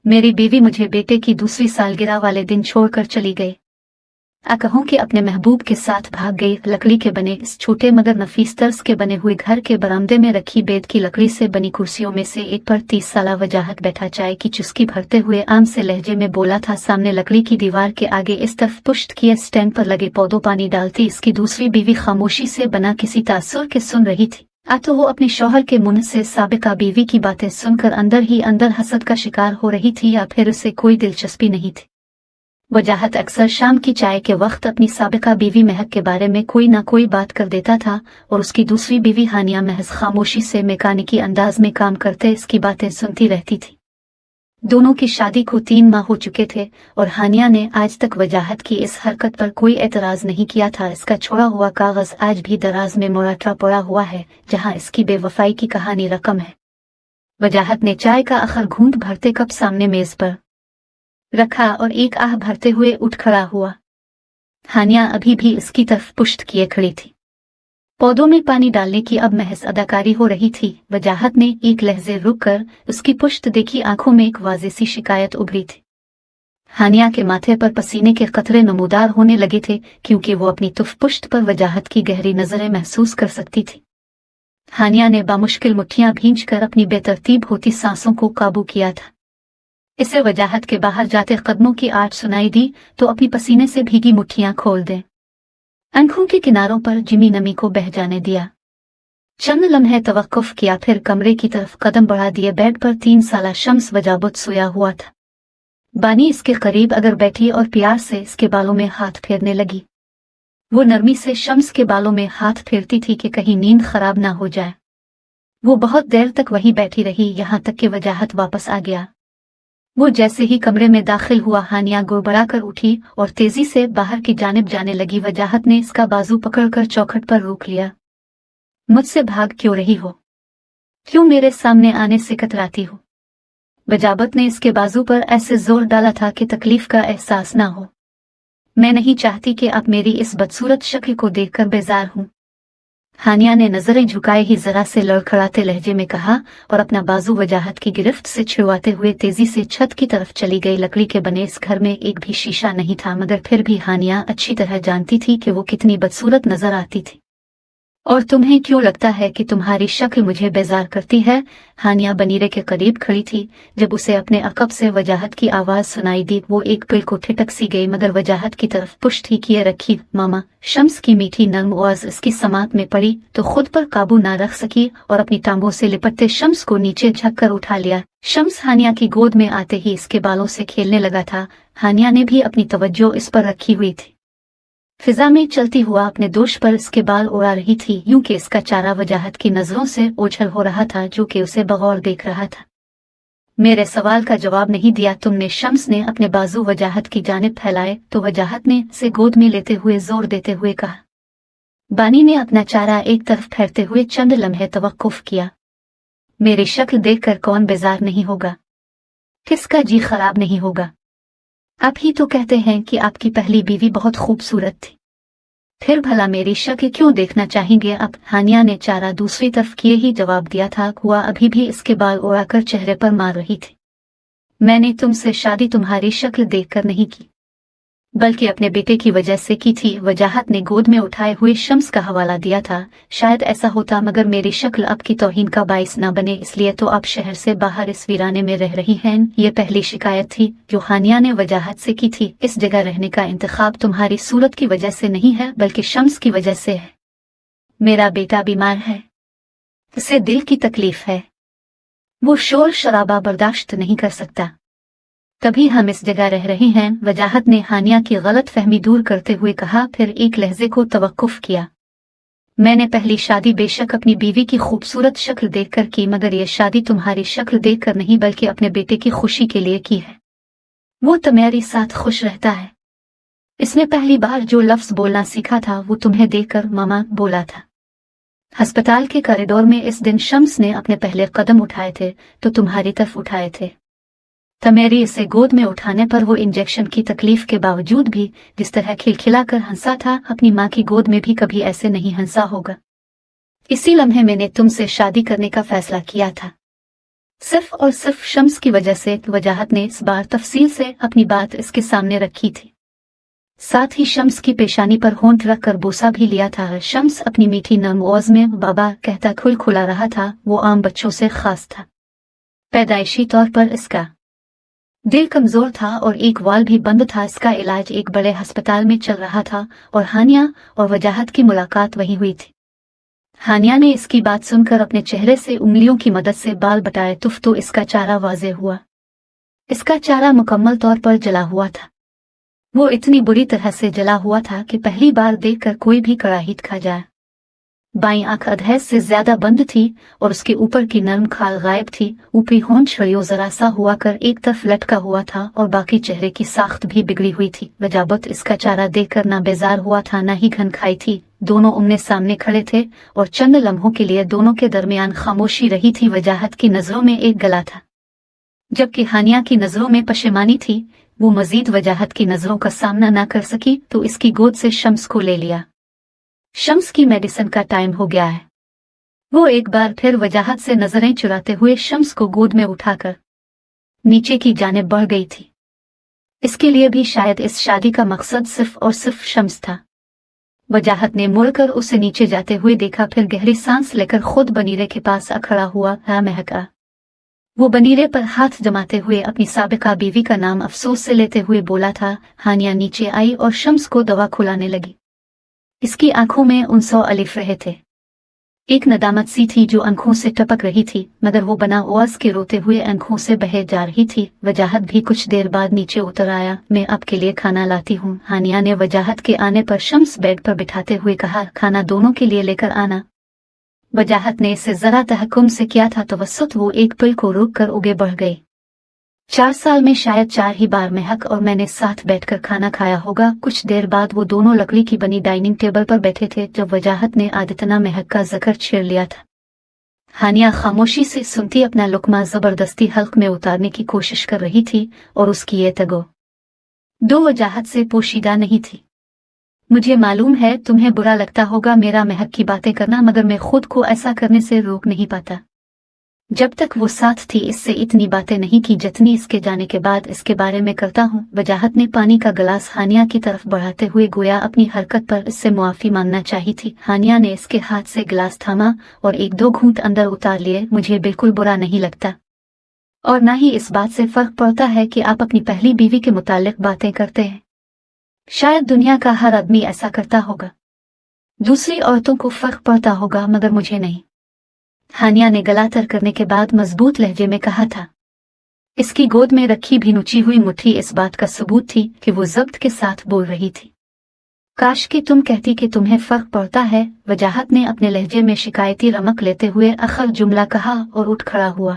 मेरी बीवी मुझे बेटे की दूसरी सालगिरह वाले दिन छोड़कर चली गई। कहूं कि अपने महबूब के साथ भाग गई। लकड़ी के बने इस छोटे मगर नफीस तर्ज के बने हुए घर के बरामदे में रखी बेद की लकड़ी से बनी कुर्सियों में से एक पर 30 साला वजाहत बैठा चाय की चुस्की भरते हुए आम से लहजे में बोला था। सामने लकड़ी की दीवार के आगे इस तरफ पुष्ट किए स्टैंड पर लगे पौधों पानी डालती इसकी दूसरी बीवी खामोशी से बना किसी तासुर के सुन रही थी। तो वो अपने शौहर के मुंह से साबिका बीवी की बातें सुनकर अंदर ही अंदर हसद का शिकार हो रही थी या फिर उसे कोई दिलचस्पी नहीं थी। वजाहत अक्सर शाम की चाय के वक्त अपनी साबिका बीवी महक के बारे में कोई ना कोई बात कर देता था और उसकी दूसरी बीवी हानिया महज खामोशी से मैकेनिकी अंदाज में काम करते इसकी बातें सुनती रहती थी। दोनों की शादी को 3 माह हो चुके थे और हानिया ने आज तक वजाहत की इस हरकत पर कोई एतराज नहीं किया था। इसका छोड़ा हुआ कागज आज भी दराज में मुराटा पड़ा हुआ है जहां इसकी बेवफाई की कहानी रकम है। वजाहत ने चाय का आखिर घूंट भरते कप सामने मेज पर रखा और एक आह भरते हुए उठ खड़ा हुआ। हानिया अभी भी इसकी तरफ पुष्ट किए खड़ी थी। पौधों में पानी डालने की अब महज अदाकारी हो रही थी। वजाहत ने एक लहजे रुक कर उसकी पुष्ट देखी। आंखों में एक वाज़ेह सी शिकायत उभरी थी। हानिया के माथे पर पसीने के कतरे नमूदार होने लगे थे क्योंकि वो अपनी तुफ पुष्ट पर वजाहत की गहरी नजरें महसूस कर सकती थी। हानिया ने बामुश्किल मुट्ठियां भींचकर अपनी बेतरतीब होती सांसों को काबू किया था। इसे वजाहत के बाहर जाते कदमों की आवाज सुनाई दी तो अपनी पसीने से भीगी मुट्ठियां खोल दें। आंखों के किनारों पर जिमी नमी को बह जाने दिया। चंद लम्हे तवक्कुफ किया फिर कमरे की तरफ कदम बढ़ा दिए। बेड पर 3 साला शम्स वजाबत सोया हुआ था। बानी इसके करीब अगर बैठी और प्यार से इसके बालों में हाथ फेरने लगी। वो नरमी से शम्स के बालों में हाथ फेरती थी कि कहीं नींद खराब ना हो जाए। वो बहुत देर तक वहीं बैठी रही यहां तक कि वजाहत वापस आ गया। वो जैसे ही कमरे में दाखिल हुआ हानिया गुड़बड़ा कर उठी और तेजी से बाहर की जानिब जाने लगी। वजाहत ने इसका बाजू पकड़कर चौखट पर रोक लिया। मुझसे भाग क्यों रही हो? क्यों मेरे सामने आने से कतराती हो? वजाबत ने इसके बाजू पर ऐसे जोर डाला था कि तकलीफ का एहसास ना हो। मैं नहीं चाहती कि आप मेरी इस बदसूरत शक्ल को देखकर बेजार हूं। हानिया ने नजरें झुकाए ही जरा से लड़खड़ाते लहजे में कहा और अपना बाजू वजाहत की गिरफ्त से छुड़वाते हुए तेजी से छत की तरफ चली गई। लकड़ी के बने इस घर में एक भी शीशा नहीं था मगर फिर भी हानिया अच्छी तरह जानती थी कि वो कितनी बदसूरत नजर आती थी। और तुम्हें क्यों लगता है कि तुम्हारी शक्ल मुझे बेजार करती है? हानिया बनीरे के करीब खड़ी थी। जब उसे अपने अकब से वजाहत की आवाज सुनाई दी वो एक पल को ठिठक सी गई मगर वजाहत की तरफ पुष्ट ही किए रखी। मामा, शम्स की मीठी नर्म आवाज इसकी समात में पड़ी तो खुद पर काबू ना रख सकी और अपनी टांगों से लिपटते शम्स को नीचे झककर उठा लिया। शम्स हानिया की गोद में आते ही इसके बालों से खेलने लगा था। हानिया ने भी अपनी तवज्जो इस पर रखी हुई थी। फिजा में चलती हुआ अपने दोष पर इसके बाल उड़ा रही थी यूं कि इसका चारा वजाहत की नजरों से ओझल हो रहा था जो कि उसे बगौर देख रहा था। मेरे सवाल का जवाब नहीं दिया तुमने? शम्स ने अपने बाजू वजाहत की जानिब फैलाए तो वजाहत ने इसे गोद में लेते हुए जोर देते हुए कहा। बानी ने अपना चारा एक तरफ फेरते हुए चंद लम्हे तवक्कुफ किया। मेरी शक्ल देखकर कौन बेजार नहीं होगा? किसका जी खराब नहीं होगा? आप ही तो कहते हैं कि आपकी पहली बीवी बहुत खूबसूरत थी। फिर भला मेरी शक्ल क्यों देखना चाहेंगे आप? हानिया ने चारा दूसरी तरफ किए ही जवाब दिया था। हुआ अभी भी इसके बाल उड़ाकर चेहरे पर मार रही थी। मैंने तुमसे शादी तुम्हारी शक्ल देखकर नहीं की बल्कि अपने बेटे की वजह से की थी। वजाहत ने गोद में उठाए हुए शम्स का हवाला दिया था। शायद ऐसा होता मगर मेरी शक्ल आपकी तौहीन का बाइस न बने इसलिए तो आप शहर से बाहर इस वीराने में रह रही हैं। ये पहली शिकायत थी जो हानिया ने वजाहत से की थी। इस जगह रहने का इंतखाब तुम्हारी सूरत की वजह से नहीं है बल्कि शम्स की वजह से है। मेरा बेटा बीमार है, उसे दिल की तकलीफ है, वो शोर शराबा बर्दाश्त नहीं कर सकता, तभी हम इस जगह रह रहे हैं। वजाहत ने हानिया की गलत फहमी दूर करते हुए कहा। फिर एक लहजे को तवक्कुफ किया। मैंने पहली शादी बेशक अपनी बीवी की खूबसूरत शक्ल देखकर की मगर यह शादी तुम्हारी शक्ल देखकर नहीं बल्कि अपने बेटे की खुशी के लिए की है। वो तुम्हारे साथ खुश रहता है। इसने पहली बार जो लफ्ज बोलना सीखा था वो तुम्हें देखकर मामा बोला था। अस्पताल के कॉरिडोर में इस दिन शम्स ने अपने पहले कदम उठाए थे तो तुम्हारी तरफ उठाए थे। तमेरी इसे गोद में उठाने पर वो इंजेक्शन की तकलीफ के बावजूद भी जिस तरह खिलखिलाकर हंसा था अपनी माँ की गोद में भी कभी ऐसे नहीं हंसा होगा। इसी लम्हे मैंने तुमसे शादी करने का फैसला किया था। सिर्फ और सिर्फ शम्स की वजह से वजाहत ने इस बार तफसील से अपनी बात इसके सामने रखी थी। साथ ही शम्स की पेशानी पर होंठ रख कर बोसा भी लिया था। शम्स अपनी मीठी नर्म आवाज में बाबा कहता खुलखुला रहा था। वो आम बच्चों से खास था। पैदाइशी तौर पर इसका दिल कमजोर था और एक वाल भी बंद था। इसका इलाज एक बड़े अस्पताल में चल रहा था और हानिया और वजाहत की मुलाकात वहीं हुई थी। हानिया ने इसकी बात सुनकर अपने चेहरे से उंगलियों की मदद से बाल बटाए तो इसका चारा वाजे हुआ। इसका चारा मुकम्मल तौर पर जला हुआ था। वो इतनी बुरी तरह से जला हुआ था कि पहली बार देखकर कोई भी कराहीत खा जाए। बाईं आंख अधहैज से ज्यादा बंद थी और उसके ऊपर की नर्म खाल गायब थी। ऊपरी होंठ शरियो जरा सा हुआ कर एक तरफ लटका हुआ था और बाकी चेहरे की साख्त भी बिगड़ी हुई थी। वजाबत इसका चारा देखकर ना बेजार हुआ था ना ही घन खाई थी। दोनों उमने सामने खड़े थे और चंद लम्हों के लिए दोनों के दरमियान खामोशी रही थी। वजाहत की नजरों में एक गला था जबकि हानिया की नजरों में पशेमानी थी। वो मजीद वजाहत की नजरों का सामना ना कर सकी तो इसकी गोद से शम्स को ले लिया। शम्स की मेडिसिन का टाइम हो गया है। वो एक बार फिर वजाहत से नजरें चुराते हुए शम्स को गोद में उठाकर नीचे की जानिब बढ़ गई थी। इसके लिए भी शायद इस शादी का मकसद सिर्फ और सिर्फ शम्स था। वजाहत ने मुड़कर उसे नीचे जाते हुए देखा, फिर गहरी सांस लेकर खुद बनीरे के पास खड़ा हुआ। हाँ महका। वो बनीरे पर हाथ जमाते हुए अपनी साबिका बीवी का नाम अफसोस से लेते हुए बोला था। हानिया नीचे आई और शम्स को दवा खुलाने लगी। इसकी आंखों में उनसौ अलिफ रहे थे। एक नदामत सी थी जो आंखों से टपक रही थी, मगर वो बना आवाज के रोते हुए आंखों से बहे जा रही थी। वजाहत भी कुछ देर बाद नीचे उतर आया। मैं आपके लिए खाना लाती हूँ। हानिया ने वजाहत के आने पर शम्स बेड पर बिठाते हुए कहा, खाना दोनों के लिए लेकर आना। वजाहत ने इसे जरा तहक्कुम से किया था तवस्सुत। वो एक पल को रोक कर उगे बढ़ गई। 4 साल में शायद 4 ही बार महक और मैंने साथ बैठकर खाना खाया होगा। कुछ देर बाद वो दोनों लकड़ी की बनी डाइनिंग टेबल पर बैठे थे जब वजाहत ने आदतना महक का जिक्र छेड़ लिया था। हानिया खामोशी से सुनती अपना लुकमा जबरदस्ती हल्क में उतारने की कोशिश कर रही थी और उसकी ये तगो दो वजाहत से पोशीदा नहीं थी। मुझे मालूम है तुम्हें बुरा लगता होगा मेरा महक की बातें करना, मगर मैं खुद को ऐसा करने से रोक नहीं पाता। जब तक वो साथ थी इससे इतनी बातें नहीं की जितनी इसके जाने के बाद इसके बारे में करता हूँ। वजाहत ने पानी का गिलास हानिया की तरफ बढ़ाते हुए गोया अपनी हरकत पर इससे मुआफी मांगना चाही थी। हानिया ने इसके हाथ से गिलास थामा और 1-2 घूंट अंदर उतार लिए। मुझे बिल्कुल बुरा नहीं लगता और ना ही इस बात से फर्क पड़ता है कि आप अपनी पहली बीवी के मुतालिक बातें करते हैं। शायद दुनिया का हर आदमी ऐसा करता होगा, दूसरी औरतों को फर्क पड़ता होगा, मगर मुझे नहीं। हानिया ने गला तर करने के बाद मजबूत लहजे में कहा था। इसकी गोद में रखी भी नुची हुई मुट्ठी इस बात का सबूत थी कि वो जब्त के साथ बोल रही थी। काश कि तुम कहती कि तुम्हें फर्क पड़ता है। वजाहत ने अपने लहजे में शिकायती रमक लेते हुए आखिर जुमला कहा और उठ खड़ा हुआ।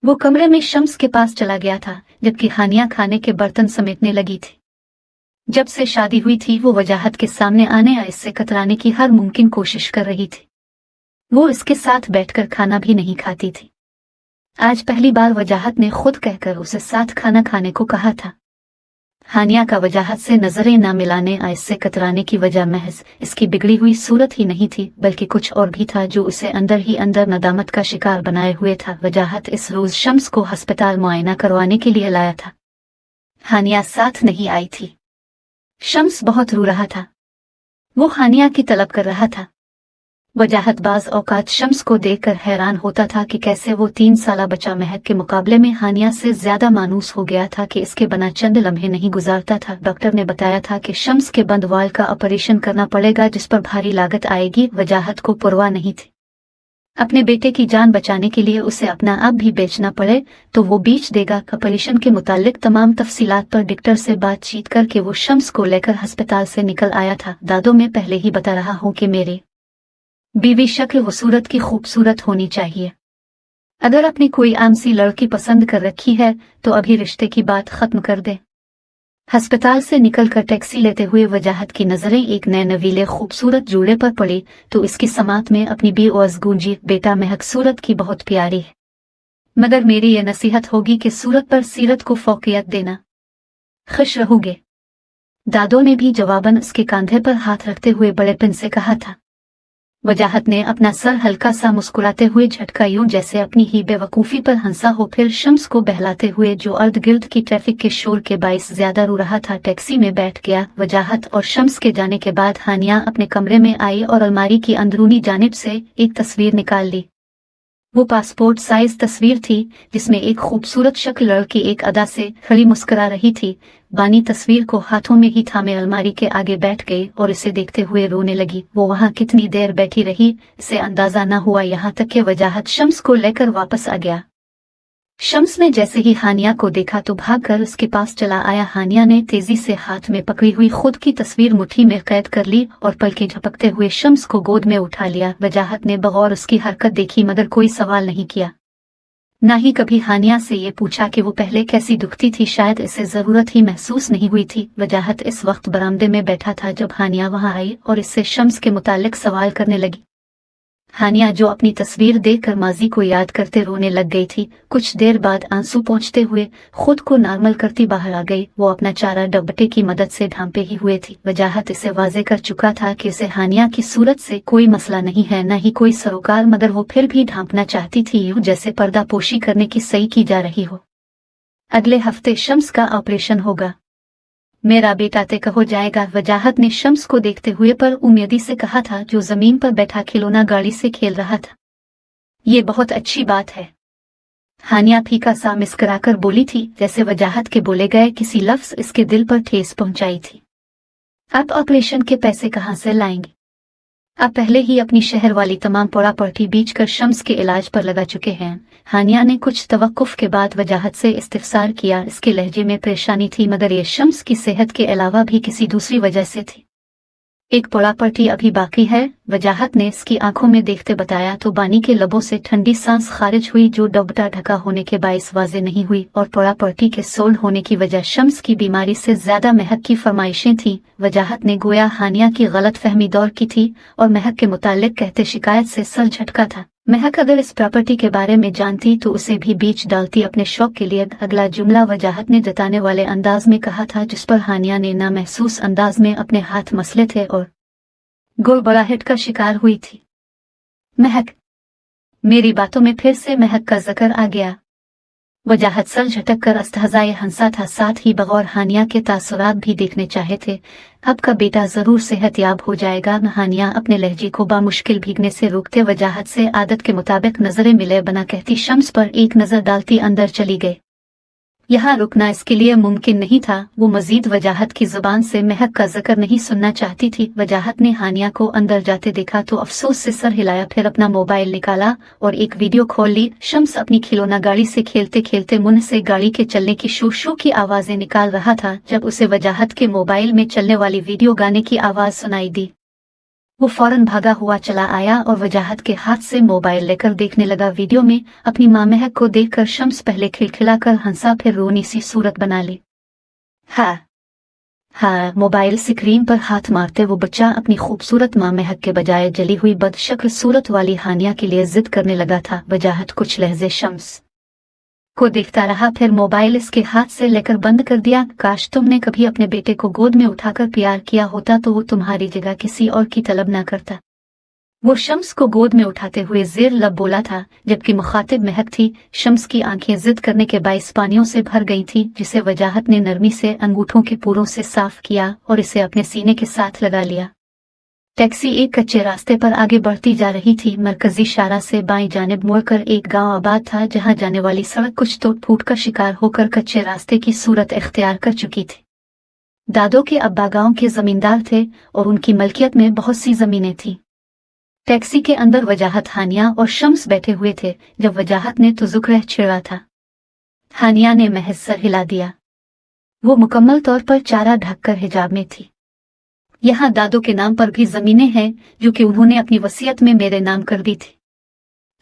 वो कमरे में शम्स के पास चला गया था जबकि हानिया खाने के बर्तन समेटने लगी थी। जब से शादी हुई थी वो वजाहत के सामने आने या इससे कतराने की हर मुमकिन कोशिश कर रही थी। वो इसके साथ बैठकर खाना भी नहीं खाती थी। आज पहली बार वजाहत ने खुद कहकर उसे साथ खाना खाने को कहा था। हानिया का वजाहत से नजरें न मिलाने या इससे कतराने की वजह महज इसकी बिगड़ी हुई सूरत ही नहीं थी, बल्कि कुछ और भी था जो उसे अंदर ही अंदर नदामत का शिकार बनाए हुए था। वजाहत इस रोज शम्स को अस्पताल मुआयना करवाने के लिए लाया था। हानिया साथ नहीं आई थी। शम्स बहुत रो रहा था। वो हानिया की तलब कर रहा था। वजाहत बाज औकात शम्स को देखकर हैरान होता था कि कैसे वो 3 साला बच्चा महक के मुकाबले में हानिया से ज्यादा मानूस हो गया था कि इसके बना चंद लम्हे नहीं गुजारता था। डॉक्टर ने बताया था कि शम्स के बंद वाल का ऑपरेशन करना पड़ेगा जिस पर भारी लागत आएगी। वजाहत को परवाह नहीं थी। अपने बेटे की जान बचाने के लिए उसे अपना आप भी बेचना पड़े तो वो बेच देगा। ऑपरेशन के मुतालिक तमाम तफसीलात पर डॉक्टर से बातचीत करके वो शम्स को लेकर अस्पताल से निकल आया था। दादो मैं पहले ही बता रहा हूँ कि मेरी बीवी शक्ल व सूरत की खूबसूरत होनी चाहिए। अगर अपनी कोई आम सी लड़की पसंद कर रखी है तो अभी रिश्ते की बात खत्म कर दे। अस्पताल से निकलकर टैक्सी लेते हुए वजाहत की नजरें एक नए नवीले खूबसूरत जोड़े पर पड़ी तो इसकी समात में अपनी बेआवाज गूंजी, बेटा महक सूरत की बहुत प्यारी है, मगर मेरी ये नसीहत होगी कि सूरत पर सीरत को फौकियत देना। खुश रहोगे। दादो ने भी जवाबन उसके कंधे पर हाथ रखते हुए बड़ेपन से कहा था। वजाहत ने अपना सर हल्का सा मुस्कुराते हुए झटका, यूं जैसे अपनी ही बेवकूफ़ी पर हंसा हो। फिर शम्स को बहलाते हुए, जो अर्द गिर्द की ट्रैफिक के शोर के बाइस ज्यादा रो रहा था, टैक्सी में बैठ गया। वजाहत और शम्स के जाने के बाद हानिया अपने कमरे में आई और अलमारी की अंदरूनी जानिब से एक तस्वीर निकाल ली। वो पासपोर्ट साइज तस्वीर थी जिसमें एक खूबसूरत शक्ल लड़की एक अदा से खड़ी मुस्कुरा रही थी। बानी तस्वीर को हाथों में ही थामे अलमारी के आगे बैठ गई और इसे देखते हुए रोने लगी। वो वहां कितनी देर बैठी रही इसे अंदाजा न हुआ, यहाँ तक कि वजाहत शम्स को लेकर वापस आ गया। शम्स ने जैसे ही हानिया को देखा तो भागकर उसके पास चला आया। हानिया ने तेजी से हाथ में पकड़ी हुई खुद की तस्वीर मुट्ठी में कैद कर ली और पलकें झपकते हुए शम्स को गोद में उठा लिया। वजाहत ने बगौर उसकी हरकत देखी मगर कोई सवाल नहीं किया, न ही कभी हानिया से ये पूछा कि वो पहले कैसी दुखती थी। शायद इसे जरूरत ही महसूस नहीं हुई थी। वजाहत इस वक्त बरामदे में बैठा था जब हानिया वहां आई और इससे शम्स के मुतालिक सवाल करने लगी। हानिया, जो अपनी तस्वीर देखकर माजी को याद करते रोने लग गई थी, कुछ देर बाद आंसू पोंछते हुए खुद को नॉर्मल करती बाहर आ गई। वो अपना चारा डब्बटे की मदद से ढांपे ही हुए थी। वजाहत इसे वाजे कर चुका था कि इसे हानिया की सूरत से कोई मसला नहीं है, न ही कोई सरोकार, मगर वो फिर भी ढांपना चाहती थी, यूं जैसे पर्दा पोशी करने की सही की जा रही हो। अगले हफ्ते शम्स का ऑपरेशन होगा, मेरा बेटा तक हो जाएगा, वजाहत ने शम्स को देखते हुए पर उम्मीदी से कहा था, जो जमीन पर बैठा खिलौना गाड़ी से खेल रहा था। ये बहुत अच्छी बात है, हानिया फीका सा मुस्कुराकर बोली थी, जैसे वजाहत के बोले गए किसी लफ्ज इसके दिल पर ठेस पहुंचाई थी। अब ऑपरेशन के पैसे कहाँ से लाएंगे? अब पहले ही अपनी शहर वाली तमाम पोड़ापड़ी बीच कर शम्स के इलाज पर लगा चुके हैं। हानिया ने कुछ तवक्कुफ के बाद वजाहत से इस्तिफसार किया। इसके लहजे में परेशानी थी, मगर ये शम्स की सेहत के अलावा भी किसी दूसरी वजह से थी। एक पोड़ापट्टी अभी बाकी है, वजाहत ने इसकी आंखों में देखते बताया तो बानी के लबों से ठंडी सांस खारिज हुई, जो डबटा ढका होने के बाइस वाजे नहीं हुई, और पोड़ापट्टी के सोल्ड होने की वजह शम्स की बीमारी से ज्यादा महक की फरमाइशें थीं। वजाहत ने गोया हानिया की गलत फहमी दौर की थी और महक के मुतालिक कहते शिकायत से सर झटका था। महक अगर इस प्रॉपर्टी के बारे में जानती तो उसे भी बीच डालती अपने शौक के लिए। अगला जुमला वजाहत ने जताने वाले अंदाज में कहा था, जिस पर हानिया ने नामहसूस अंदाज में अपने हाथ मसले थे और गुड़बड़ाहट का शिकार हुई थी। महक, मेरी बातों में फिर से महक का जिक्र आ गया। वजाहत सर झटक कर अस्तहज़ाए हंसा था, साथ ही बगौर हानिया के तासुरात भी देखने चाहे थे। अब का बेटा जरूर सेहतयाब हो जाएगा। हानिया अपने लहजे को बामुश्किल भीगने से रोकते वजाहत से आदत के मुताबिक नजरें मिले बना कहती शम्स पर एक नजर डालती अंदर चली गई। यहाँ रुकना इसके लिए मुमकिन नहीं था। वो मजीद वजाहत की जुबान से महक का जिक्र नहीं सुनना चाहती थी। वजाहत ने हानिया को अंदर जाते देखा तो अफसोस से सर हिलाया, फिर अपना मोबाइल निकाला और एक वीडियो खोल ली। शम्स अपनी खिलौना गाड़ी से खेलते खेलते मुंह से गाड़ी के चलने की शू शू की आवाजें निकाल रहा था जब उसे वजाहत के मोबाइल में चलने वाली वीडियो गाने की आवाज सुनाई दी। वो फौरन भागा हुआ चला आया और वजाहत के हाथ से मोबाइल लेकर देखने लगा। वीडियो में अपनी माँ महक को देखकर शम्स पहले खिलखिलाकर हंसा, फिर रोनी सी सूरत बना ली। हाँ, मोबाइल स्क्रीन पर हाथ मारते वो बच्चा अपनी खूबसूरत माँ महक के बजाय जली हुई बदशक्ल सूरत वाली हानिया के लिए जिद करने लगा था। वजाहत कुछ लहजे शम्स को देखता रहा, फिर मोबाइल इसके हाथ से लेकर बंद कर दिया। काश तुमने कभी अपने बेटे को गोद में उठाकर प्यार किया होता तो वो तुम्हारी जगह किसी और की तलब ना करता। वो शम्स को गोद में उठाते हुए जेर लब बोला था, जबकि मुखातिब महक थी। शम्स की आंखें जिद करने के बाइस पानियों से भर गई थी, जिसे वजाहत ने नरमी से अंगूठों के पूरों से साफ किया और इसे अपने सीने के साथ लगा लिया। टैक्सी एक कच्चे रास्ते पर आगे बढ़ती जा रही थी। मरकजी शारा से बाईं जानिब मुड़कर एक गांव आबाद था, जहां जाने वाली सड़क कुछ टूट फूट का शिकार होकर कच्चे रास्ते की सूरत इख्तियार कर चुकी थी। दादो के अब्बा गांव के जमींदार थे और उनकी मलकियत में बहुत सी जमीनें थीं। टैक्सी के अंदर वजाहत, हानिया और शम्स बैठे हुए थे। जब वजाहत ने तो जुक्र छेड़ा था, हानिया ने महज सर हिला दिया। वो मुकम्मल तौर पर चारा ढककर हिजाब में थी। यहाँ दादो के नाम पर भी जमीनें हैं जो कि उन्होंने अपनी वसीयत में मेरे नाम कर दी थी।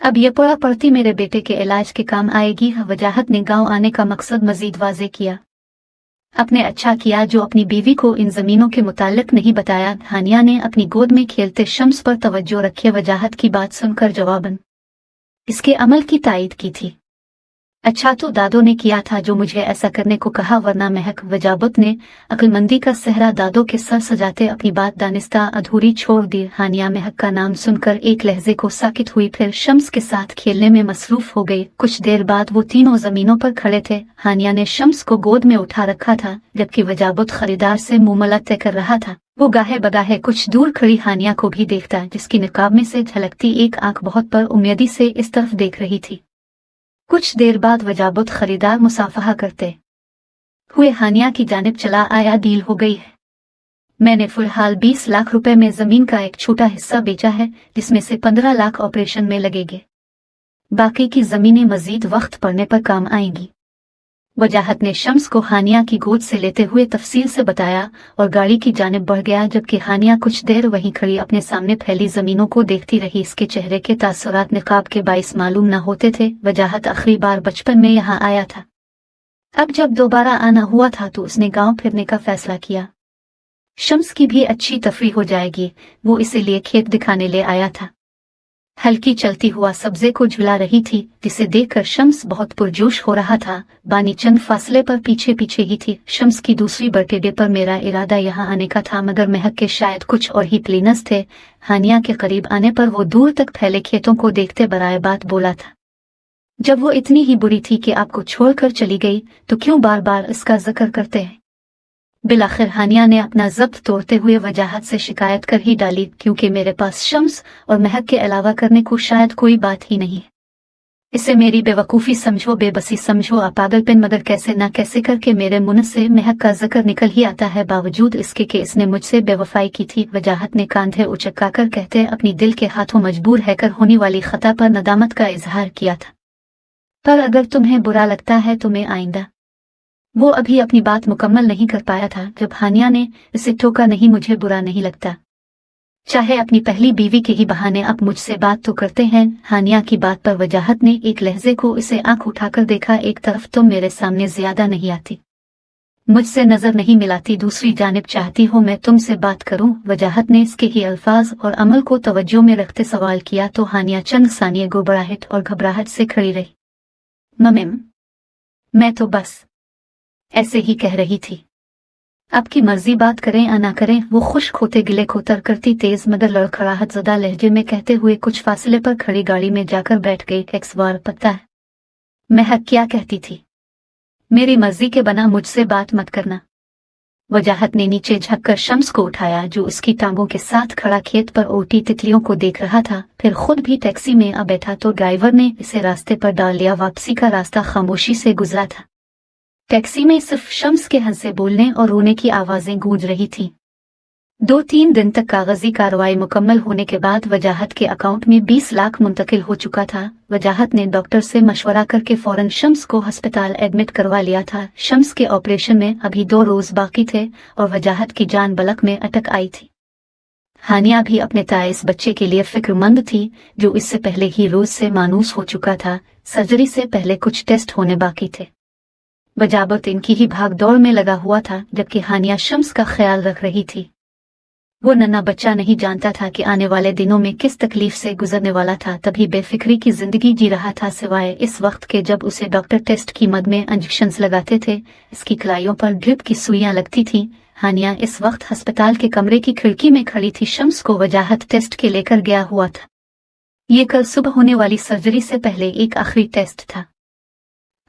अब ये पड़ा पड़ती मेरे बेटे के इलाज के काम आएगी। वजाहत ने गांव आने का मकसद मजीद वाजे किया। अपने अच्छा किया जो अपनी बीवी को इन जमीनों के मुतालिक नहीं बताया। हानिया ने अपनी गोद में खेलते शम्स पर तवज्जो रखे वजाहत की बात सुनकर जवाबन इसके अमल की तायद की थी। अच्छा तो दादो ने किया था जो मुझे ऐसा करने को कहा, वरना महक। वजाबत ने अक्लमंदी का सेहरा दादो के सर सजाते अपनी बात दानिस्ता अधूरी छोड़ दी। हानिया महक का नाम सुनकर एक लहजे को साकित हुई, फिर शम्स के साथ खेलने में मसरूफ हो गई। कुछ देर बाद वो तीनों जमीनों पर खड़े थे। हानिया ने शम्स को गोद में उठा रखा था, जबकि वजाबत खरीदार से मुमला तय कर रहा था। वो गाहे बगाहे कुछ दूर खड़ी हानिया को भी देखता, जिसकी निकाब में से झलकती एक आंख बहुत पर उम्मीदी से इस तरफ देख रही थी। कुछ देर बाद वजाबत खरीदार मुसाफहा करते हुए हानिया की जानिब चला आया। डील हो गई है। मैंने फिलहाल 20 लाख रुपए में जमीन का एक छोटा हिस्सा बेचा है, जिसमें से 15 लाख ऑपरेशन में लगेंगे। बाकी की जमीनें मजीद वक्त पड़ने पर काम आएंगी। वजाहत ने शम्स को हानिया की गोद से लेते हुए तफसील से बताया और गाड़ी की जानिब बढ़ गया, जबकि हानिया कुछ देर वहीं खड़ी अपने सामने फैली जमीनों को देखती रही। इसके चेहरे के तासुरात निकाब के बाइस मालूम न होते थे। वजाहत आखिरी बार बचपन में यहाँ आया था। अब जब दोबारा आना हुआ था तो उसने गांव फिरने का फैसला किया। शम्स की भी अच्छी तफरीह हो जाएगी। वो इसीलिए खेत दिखाने ले आया था। हल्की चलती हुआ सब्जे को झुला रही थी, जिसे देखकर शम्स बहुत पुरजोश हो रहा था। बानी चंद फासले पर पीछे पीछे ही थी। शम्स की दूसरी बर्थडे पर मेरा इरादा यहाँ आने का था, मगर महक के शायद कुछ और ही प्लान्स थे। हानिया के करीब आने पर वो दूर तक फैले खेतों को देखते बराए बात बोला था। जब वो इतनी ही बुरी थी कि आपको छोड़कर चली गई, तो क्यों बार बार इसका जिक्र करते हैं? बिलाखिर हानिया ने अपना जब्त तोड़ते हुए वजाहत से शिकायत कर ही डाली, क्योंकि मेरे पास शम्स और महक के अलावा करने को शायद कोई बात ही नहीं। इसे मेरी बेवकूफ़ी समझो, बेबसी समझो, पागलपन, मगर कैसे ना कैसे करके मेरे मुंह से महक का जिक्र निकल ही आता है, बावजूद इसके कि इसने मुझसे बेवफाई की थी। वजाहत ने कांधे उचकाकर कहते अपनी दिल के हाथों मजबूर हैकर होने वाली खता पर नदामत का इजहार किया था। पर अगर तुम्हें बुरा लगता है तो मैं आइंदा। वो अभी अपनी बात मुकम्मल नहीं कर पाया था जब हानिया ने इसे टोका, नहीं मुझे बुरा नहीं लगता, चाहे अपनी पहली बीवी के ही बहाने आप मुझसे बात तो करते हैं। हानिया की बात पर वजाहत ने एक लहजे को इसे आंख उठाकर देखा। एक तरफ तुम मेरे सामने ज्यादा नहीं आती, मुझसे नजर नहीं मिलाती, दूसरी जानिब चाहती हो मैं तुमसे बात करूं। वजाहत ने इसके ही अल्फाज और अमल को तवज्जो में रखते सवाल किया तो हानिया चंद सानिये घबराहट और घबराहट से खड़ी रही। मम्मी, मैं तो बस ऐसे ही कह रही थी, आपकी मर्जी, बात करें या ना करें। वो खुश्क होते गिले खोतर करती तेज मगर लड़खड़ाहट ज़दा लहजे में कहते हुए कुछ फासले पर खड़ी गाड़ी में जाकर बैठ गई। एक्सवार पता है महक क्या कहती थी? मेरी मर्जी के बना मुझसे बात मत करना। वजाहत ने नीचे झुककर शम्स को उठाया, जो उसकी टांगों के साथ खड़ा खेत पर उड़ती तितलियों को देख रहा था। फिर खुद भी टैक्सी में आ बैठा तो ड्राइवर ने इसे रास्ते पर डाल लिया। वापसी का रास्ता खामोशी से गुजरा था। टैक्सी में सिर्फ शम्स के हंसे बोलने और रोने की आवाजें गूंज रही थीं। 2-3 दिन तक कागजी कार्रवाई मुकम्मल होने के बाद वजाहत के अकाउंट में 20 लाख मुंतकिल हो चुका था। वजाहत ने डॉक्टर से मशवरा करके फौरन शम्स को अस्पताल एडमिट करवा लिया था। शम्स के ऑपरेशन में अभी 2 रोज बाकी थे और वजाहत की जान बलक में अटक आई थी। हानिया भी अपने ताइस बच्चे के लिए फिक्रमंद थी, जो इससे पहले ही रोज से मानूस हो चुका था। सर्जरी से पहले कुछ टेस्ट होने बाकी थे। वजाबत इनकी ही भाग दौड़ में लगा हुआ था, जबकि हानिया शम्स का ख्याल रख रही थी। वो नन्हा बच्चा नहीं जानता था कि आने वाले दिनों में किस तकलीफ से गुजरने वाला था, तभी बेफिक्री की जिंदगी जी रहा था, सिवाय इस वक्त के जब उसे डॉक्टर टेस्ट की मद में इंजेक्शंस लगाते थे, इसकी कलाइयों पर ड्रिप की सुइयां लगती थीं। हानिया इस वक्त अस्पताल के कमरे की खिड़की में खड़ी थी। शम्स को वजाहत टेस्ट के लेकर गया हुआ था। ये कल सुबह होने वाली सर्जरी से पहले एक आखिरी टेस्ट था।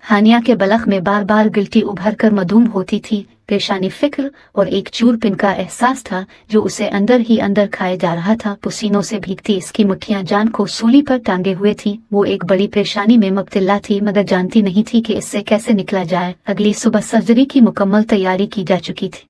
हानिया के बलख में बार बार गिल्टी उभर कर मधूम होती थी। परेशानी, फिक्र और एक चूरपिन का एहसास था जो उसे अंदर ही अंदर खाए जा रहा था। पसीनों से भीगती इसकी मुट्ठियां जान को सूली पर टांगे हुए थीं। वो एक बड़ी परेशानी में मुब्तला थी, मगर जानती नहीं थी कि इससे कैसे निकला जाए। अगली सुबह सर्जरी की मुकम्मल तैयारी की जा चुकी थी।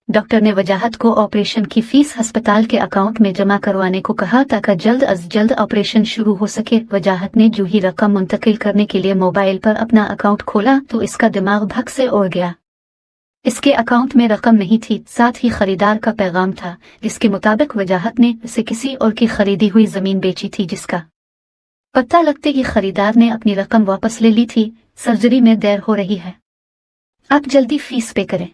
डॉक्टर ने वजाहत को ऑपरेशन की फीस अस्पताल के अकाउंट में जमा करवाने को कहा ताकि जल्द अज जल्द ऑपरेशन शुरू हो सके। वजाहत ने जो ही रकम मुंतकिल करने के लिए मोबाइल पर अपना अकाउंट खोला तो इसका दिमाग भग से उड़ गया। इसके अकाउंट में रकम नहीं थी, साथ ही खरीदार का पैगाम था जिसके मुताबिक वजाहत ने इसे किसी और की खरीदी हुई जमीन बेची थी, जिसका पता लगते ही खरीदार ने अपनी रकम वापस ले ली थी। सर्जरी में देर हो रही है, आप जल्दी फीस पे करें।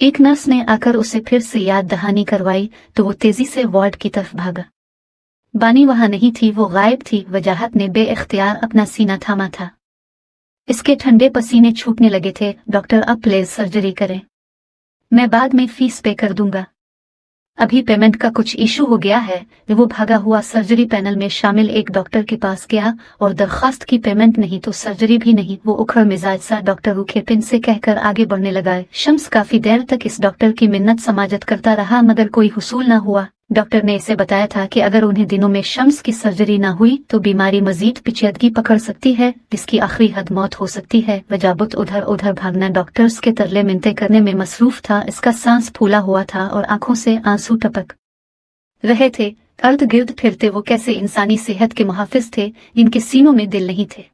एक नर्स ने आकर उसे फिर से याद दहानी करवाई तो वो तेजी से वार्ड की तरफ भागा। बानी वहां नहीं थी, वो गायब थी। वजाहत ने बेइख्तियार अपना सीना थामा था। इसके ठंडे पसीने छूटने लगे थे। डॉक्टर अब प्लीज सर्जरी करें, मैं बाद में फीस पे कर दूंगा, अभी पेमेंट का कुछ इशू हो गया है। वो भागा हुआ सर्जरी पैनल में शामिल एक डॉक्टर के पास गया और दरखास्त की पेमेंट नहीं तो सर्जरी भी नहीं। वो उखड़ मिजाज सा डॉक्टर उखेपिन से कहकर आगे बढ़ने लगा। शम्स काफी देर तक इस डॉक्टर की मिन्नत समाजत करता रहा मगर कोई हुसूल न हुआ। डॉक्टर ने इसे बताया था कि अगर उन्हें दिनों में शम्स की सर्जरी ना हुई तो बीमारी मजीद पेचीदगी पकड़ सकती है, जिसकी आखिरी हद मौत हो सकती है। वजाबत उधर उधर भागना डॉक्टर्स के तरले मिन्नतें करने में मसरूफ था। इसका सांस फूला हुआ था और आंखों से आंसू टपक रहे थे। अर्द गिर्द फिरते वो कैसे इंसानी सेहत के मुहाफिज थे जिनके सीनों में दिल नहीं थे।